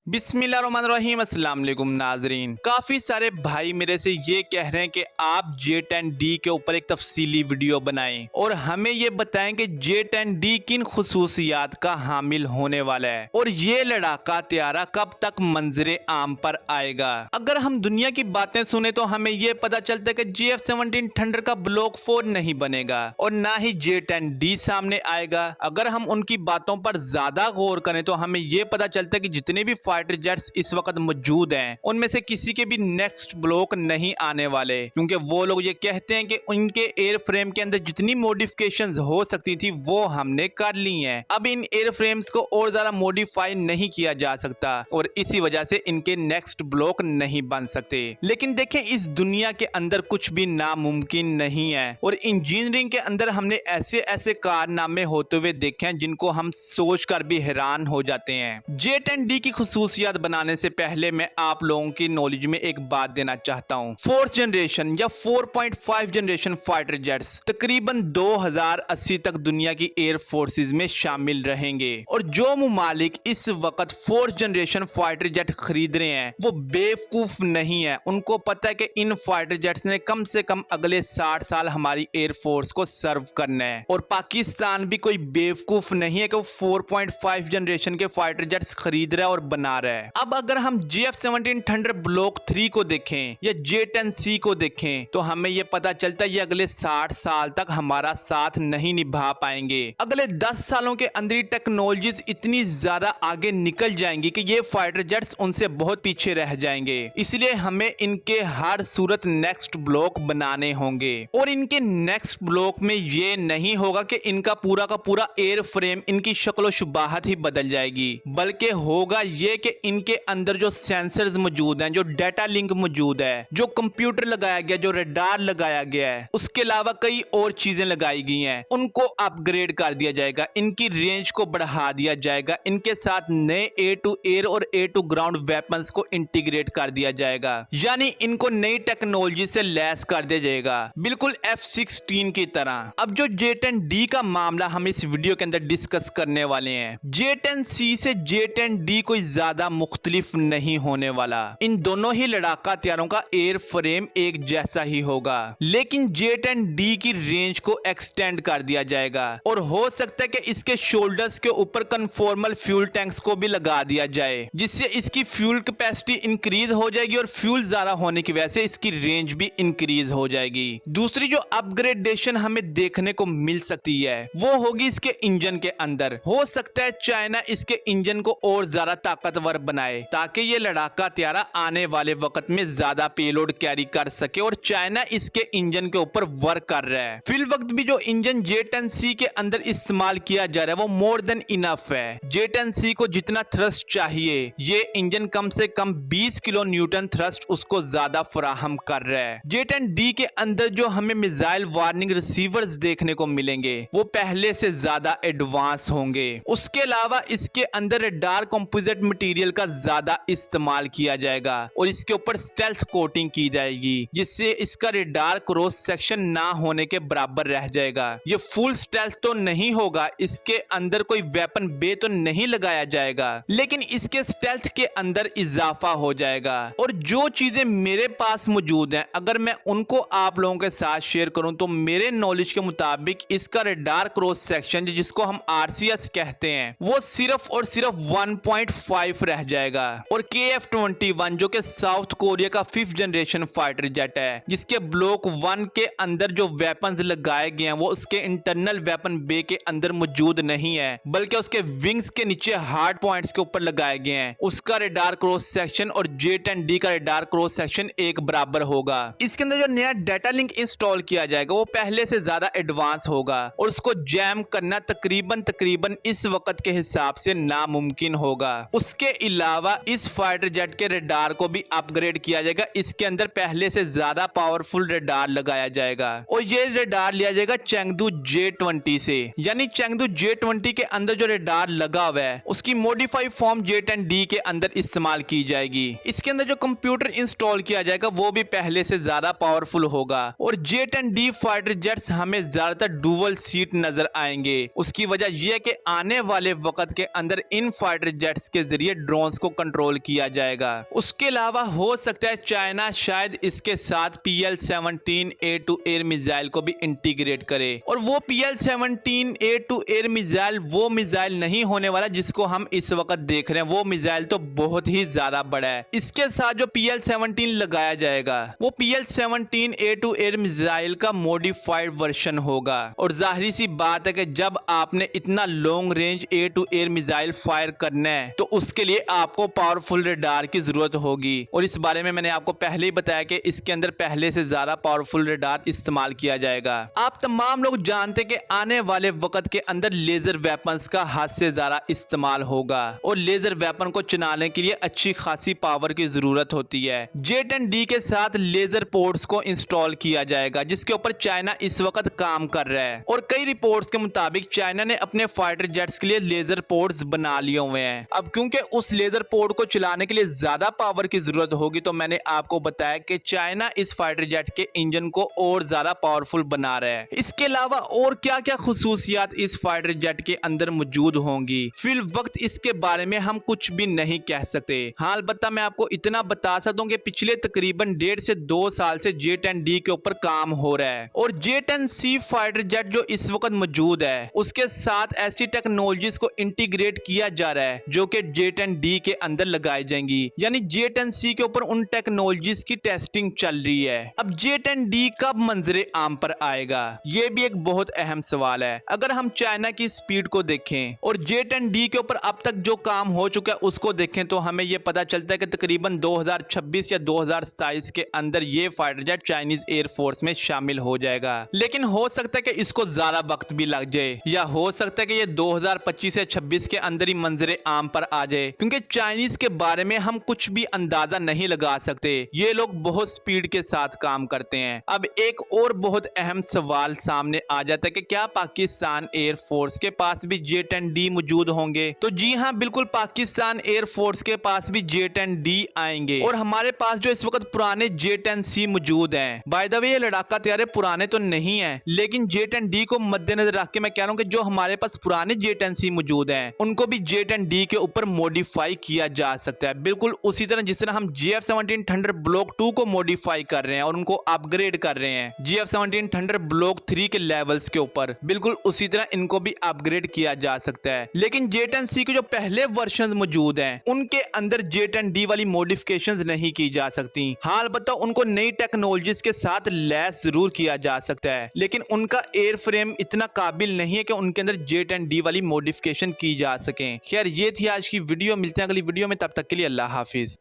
बिस्मिल्लाहिर्रहमानिर्रहीम अस्सलाम वालेकुम नाजरीन। काफ़ी सारे भाई मेरे से ये कह रहे हैं कि आप J10D के ऊपर एक तफसीली वीडियो बनाएं और हमें ये बताएं कि J10D किन खुसूसियात का हामिल होने वाला है और ये लड़ाका त्यारा कब तक मंजरे आम पर आएगा। अगर हम दुनिया की बातें सुने तो हमें ये पता चलता है कि JF-17 थंडर का ब्लॉक 4 नहीं बनेगा और ना ही J10D सामने आएगा। अगर हम उनकी बातों पर ज्यादा गौर करें तो हमें ये पता चलता है कि जितने भी फाइटर जेट्स इस वक्त मौजूद हैं उनमें से किसी के भी नेक्स्ट ब्लॉक नहीं आने वाले, क्योंकि वो लोग ये कहते हैं कि उनके एयर फ्रेम के अंदर जितनी मॉडिफिकेशंस हो सकती थी वो हमने कर ली हैं। अब इन एयर फ्रेम्स को और ज्यादा मॉडिफाई नहीं किया जा सकता और इसी वजह से इनके नेक्स्ट ब्लॉक नहीं बन सकते। लेकिन देखें, इस दुनिया के अंदर कुछ भी नामुमकिन नहीं है और इंजीनियरिंग के अंदर हमने ऐसे ऐसे कारनामे होते हुए देखे हैं जिनको हम सोच कर भी हैरान हो जाते हैं। J10D की खुसूसियात बनाने से पहले मैं आप लोगों की नॉलेज में एक बात देना चाहता हूँ। 4th जनरेशन या 4.5 जनरेशन फाइटर जेट्स तकरीबन 2080 तक दुनिया की एयर फोर्सेस में शामिल रहेंगे और जो मुमालिक इस वक्त 4th जनरेशन फाइटर जेट खरीद रहे हैं वो बेवकूफ नहीं है। उनको पता है कि इन फाइटर जेट्स ने कम से कम अगले 60 साल हमारी एयर फोर्स को सर्व करना है और पाकिस्तान भी कोई बेवकूफ नहीं है कि वो 4.5 जनरेशन के फाइटर जेट्स खरीद रहा है और बना रहा है। अब अगर हम JF-17 थंडर ब्लॉक 3 को देखें या J10C को देखें तो हमें यह पता चलता है ये अगले 60 साल तक हमारा साथ नहीं निभा पाएंगे। अगले 10 सालों के अंदर टेक्नोलॉजीज इतनी ज्यादा आगे निकल जाएंगी कि ये फाइटर जेट्स उनसे बहुत पीछे रह जाएंगे। इसलिए हमें इनके हर सूरत नेक्स्ट ब्लॉक बनाने होंगे और इनके नेक्स्ट ब्लॉक में ये नहीं होगा कि इनका पूरा का पूरा एयर फ्रेम इनकी शक्ल शुबाहत ही बदल जाएगी, बल्कि होगा ये कि इनके अंदर जो सेंसर्स मौजूद हैं, जो डाटा लिंक मौजूद है, जो कंप्यूटर लगाया गया, जो रडार लगाया गया है, उसके अलावा कई और चीजें लगाई गई हैं, उनको अपग्रेड कर दिया जाएगा, इनकी रेंज को बढ़ा दिया जाएगा, इनके साथ नए एयर टू एयर और एयर टू ग्राउंड वेपन्स को इंटीग्रेट कर दिया जाएगा, यानी इनको नई टेक्नोलॉजी से लैस कर दिया जाएगा, बिल्कुल F-16 की तरह। अब जो J10D का मामला हम इस वीडियो के अंदर डिस्कस करने वाले हैं, J10C से J10D कोई ज्यादा मुख्तलिफ नहीं होने वाला। इन दोनों ही लड़ाका हथियारों का एयर फ्रेम एक जैसा ही होगा, लेकिन J10D की रेंज को एक्सटेंड कर दिया जाएगा और हो सकता है कि इसके शोल्डर्स के ऊपर कन्फॉर्मल फ्यूल टैंक्स को भी लगा दिया जाए, जिससे इसकी फ्यूल कैपेसिटी इंक्रीज हो जाएगी और फ्यूल ज्यादा होने की वजह से इसकी रेंज भी इंक्रीज हो जाएगी। दूसरी जो अपग्रेडेशन हमें देखने को मिल सकती है वो होगी इसके इंजन के अंदर। हो सकता है चाइना इसके इंजन को और ज्यादा ताकतवर बनाए ताकि ये लड़ाका हथियार आने वाले वक्त में ज्यादा पेलोड कैरी कर सके और चाइना इसके इंजन के ऊपर वर्क कर रहा है। फिल वक्त भी जो इंजन J10C के अंदर इस्तेमाल किया जा रहा है वो मोर देन इनफ है। J10C को जितना थ्रस्ट चाहिए ये इंजन कम से कम 20 किलो न्यूटन थ्रस्ट उसको ज्यादा फराहम कर रहा है। J10D के अंदर जो हमें मिसाइल वार्निंग रिसीवर्स देखने को मिलेंगे वो पहले से ज्यादा एडवांस होंगे। उसके अलावा इसके अंदर रडार कंपोजिट मटेरियल का ज्यादा इस्तेमाल किया जाएगा और इसके ऊपर स्टेल्थ कोटिंग की जाएगी, जिससे इसका रडार क्रॉस सेक्शन ना होने के बराबर रह जाएगा। ये फुल स्टेल्थ तो नहीं होगा, इसके अंदर कोई वेपन बे तो नहीं लगाया जाएगा, लेकिन इसके स्टेल्थ के अंदर इजाफा हो जाएगा। और जो चीजें मेरे पास मौजूद हैं अगर मैं उनको आप लोगों के साथ शेयर करूं तो मेरे नॉलेज के मुताबिक इसका रडार क्रॉस सेक्शन जिसको हम RCS कहते हैं वो सिर्फ और सिर्फ 1.5 रह जाएगा और KF-21 जो कि साउथ कोरिया का 5th जनरेशन फाइटर जेट है जिसके ब्लॉक 1 के अंदर जो वेपन्स लगाए गए हैं वो उसके इंटरनल वेपन बे के अंदर मौजूद नहीं है, बल्कि उसके विंग्स के नीचे हार्ड पॉइंट्स के ऊपर लगाए गए हैं। उसका रडार क्रॉस सेक्शन और J10D का रडार क्रॉस सेक्शन एक बराबर होगा। इसके अंदर जो नया डाटा लिंक इंस्टॉल किया जाएगा वो पहले से ज्यादा एडवांस होगा और उसको जैम करना तकरीबन इस वक्त के हिसाब से नामुमकिन होगा। उसके अलावा इस फाइटर जेट के रडार को भी अपग्रेड किया जाएगा, इसके अंदर पहले से ज्यादा पावरफुल रडार लगाया जाएगा और ये रडार लिया जाएगा चेंगडू J20 से, यानी चेंगडू J20 के अंदर जो रडार लगा हुआ है उसकी मॉडिफाइड फॉर्म J10D के अंदर इस्तेमाल की जाएगी। इसके अंदर जो कंप्यूटर इंस्टॉल किया जाएगा वो भी पहले से ज्यादा पावरफुल होगा और J10D फाइटर जेट्स हमें ज्यादातर डुअल सीट नजर आएंगे। उसकी वजह यह है कि आने वाले वक्त के अंदर इन फाइटर जेट्स के जरिए ड्रोन्स को कंट्रोल किया जाएगा। उसके अलावा हो सकता है चाइना शायद इसके साथ PL-17 air to air missile को भी इंटीग्रेट करे, और वो PL-17 air to air missile वो मिसाइल नहीं होने वाला जिसको हम इस वक्त देख रहे हैं। वो मिसाइल तो बहुत ही ज्यादा बड़ा है। इसके साथ जो PL-17 लगाया जाएगा वो PL-17 air to air missile का मॉडिफाइड वर्जन होगा। और जाहिर सी बात है कि जब आपने इतना long range air to air missile fire करना है तो उसके लिए आपको पावरफुल रडार की जरूरत होगी, और इस बारे में मैंने आपको पहले ही बताया कि इसके अंदर पहले से ज्यादा पावरफुल रडार इस्तेमाल किया जाएगा। आप तमाम लोग जानते हैं कि आने वाले वक्त के अंदर लेजर वेपन्स का हद से ज्यादा इस्तेमाल होगा, और लेजर वेपन को चलाने के लिए अच्छी खासी पावर की जरूरत होती है। J-10D के साथ लेजर पोर्ट्स को इंस्टॉल किया जाएगा जिसके ऊपर चाइना इस वक्त काम कर रहा है, और कई रिपोर्ट्स के मुताबिक चाइना ने अपने फाइटर जेट्स के लिए लेजर पोर्ट्स बना लिए हुए हैं। अब क्योंकि उस लेजर पोर्ट को चलाने के लिए ज्यादा पावर की जरूरत होगी तो मैंने आपको बताया कि चाइना इस फाइटर जेट के इंजन को और ज्यादा पावरफुल बना रहा है। इसके अलावा और क्या क्या खुसूसियात इस फाइटर जेट के अंदर मौजूद होंगी फिल वक्त इसके बारे में हम कुछ भी नहीं कह सकते। हाँ, अलबत्ता मैं आपको इतना बता सकता हूँ कि पिछले तकरीबन 1.5 से 2 साल से J-10D के ऊपर काम हो रहा है, और J-10C फाइटर जेट जो इस वक्त मौजूद है उसके साथ ऐसी टेक्नोलॉजीज को इंटीग्रेट किया जा रहा है जो कि J-10D के अंदर लगाई जाएंगी, यानी J-10C के ऊपर उन टेक्नोलॉजीज की टेस्टिंग चल रही है। अब J-10D कब मंजरे आम पर आएगा, ये भी एक बहुत अहम सवाल है। अगर हम चाइना की स्पीड को देखें और J-10D के ऊपर अब तक जो काम हो चुका है उसको देखें तो हमें यह पता चलता है कि तकरीबन 2026 या 2027 के अंदर ये फाइटर जेट चाइनीज एयरफोर्स में शामिल हो जाएगा। लेकिन हो सकता है कि इसको ज्यादा वक्त भी लग जाए, या हो सकता है कि ये 2025 या 26 के अंदर ही मंजरे आम पर आ जाए, क्योंकि चाइनीज के बारे में हम कुछ भी अंदाजा नहीं लगा सकते। ये लोग बहुत स्पीड के साथ काम करते हैं। अब एक और बहुत अहम सवाल सामने आ जाता है कि क्या पाकिस्तान एयरफोर्स के पास भी J-10D मौजूद होंगे? तो जी हाँ, बिल्कुल पाकिस्तान एयरफोर्स के पास भी J-10D आएंगे, और हमारे पास जो इस वक्त पुराने J-10C मौजूद हैं, बाय द वे ये लड़ाका तैयारे पुराने तो नहीं है, लेकिन J-10D को मद्देनजर रख के मैं कह रहा हूँ कि जो हमारे पास पुराने J-10C मौजूद हैं उनको भी J-10D के ऊपर मॉडिफाई किया जा सकता है, बिल्कुल उसी तरह जिस तरह हम GF-17 थंडर ब्लॉक 2 को मॉडिफाई कर रहे हैं और उनको अपग्रेड कर रहे हैं GF-17 थंडर ब्लॉक 3 के लेवल्स के ऊपर, बिल्कुल उसी तरह इनको भी अपग्रेड किया जा सकता है। लेकिन J-10C के जो पहले वर्जन मौजूद हैं उनके अंदर J-10D वाली मॉडिफिकेशंस नहीं की जा सकती। हाँ, अलबत्ता उनको नई टेक्नोलॉजीज के साथ लैस जरूर किया जा सकता है, लेकिन उनका एयर फ्रेम इतना काबिल नहीं है कि उनके अंदर J-10D वाली मॉडिफिकेशन की जा सके। खैर, ये थी आज की वीडियो, मिलते हैं अगली वीडियो में, तब तक के लिए अल्लाह हाफिज।